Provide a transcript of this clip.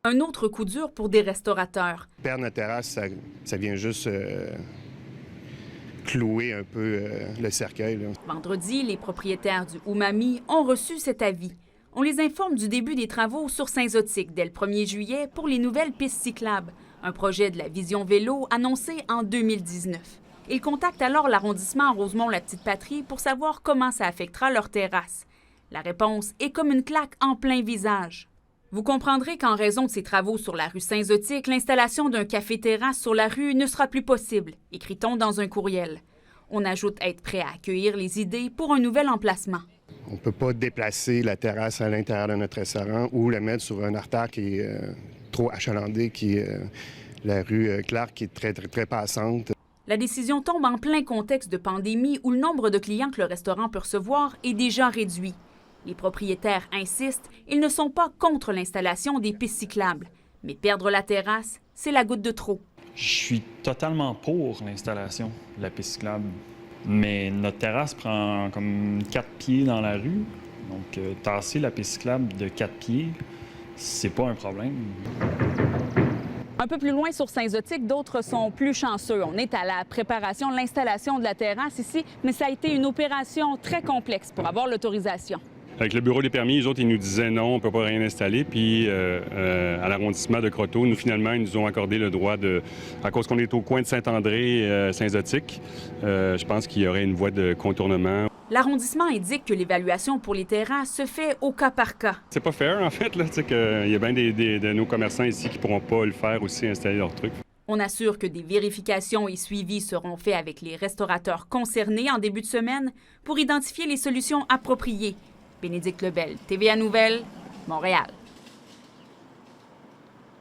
Un autre coup dur pour des restaurateurs. Perdre notre terrasse, ça vient juste clouer un peu le cercueil, là. Vendredi, les propriétaires du Umami ont reçu cet avis. On les informe du début des travaux sur Saint-Zotique dès le 1er juillet pour les nouvelles pistes cyclables, un projet de la Vision Vélo annoncé en 2019. Ils contactent alors l'arrondissement Rosemont-la-Petite-Patrie pour savoir comment ça affectera leur terrasse. La réponse est comme une claque en plein visage. Vous comprendrez qu'en raison de ces travaux sur la rue Saint-Zotique, l'installation d'un café-terrasse sur la rue ne sera plus possible, écrit-on dans un courriel. On ajoute être prêt à accueillir les idées pour un nouvel emplacement. On ne peut pas déplacer la terrasse à l'intérieur de notre restaurant ou la mettre sur un artère qui est trop achalandé, qui est la rue Clark, qui est très passante. La décision tombe en plein contexte de pandémie où le nombre de clients que le restaurant peut recevoir est déjà réduit. Les propriétaires insistent, ils ne sont pas contre l'installation des pistes cyclables. Mais perdre la terrasse, c'est la goutte de trop. Je suis totalement pour l'installation de la piste cyclable. Mais notre terrasse prend comme 4 pieds dans la rue. Donc, tasser la piste cyclable de 4 pieds, c'est pas un problème. Un peu plus loin sur Saint-Zotique, d'autres sont plus chanceux. On est à la préparation, l'installation de la terrasse ici, mais ça a été une opération très complexe pour avoir l'autorisation. Avec le bureau des permis, les autres, ils nous disaient non, on ne peut pas rien installer. Puis à l'arrondissement de Croteau, finalement, ils nous ont accordé le droit à cause qu'on est au coin de Saint-André, Saint-Zotique, je pense qu'il y aurait une voie de contournement. L'arrondissement indique que l'évaluation pour les terrasses se fait au cas par cas. C'est pas fair, en fait, là, qu'il y a bien de nos commerçants ici qui ne pourront pas le faire aussi, installer leurs trucs. On assure que des vérifications et suivis seront faits avec les restaurateurs concernés en début de semaine pour identifier les solutions appropriées. Bénédicte Lebel, TVA Nouvelles, Montréal.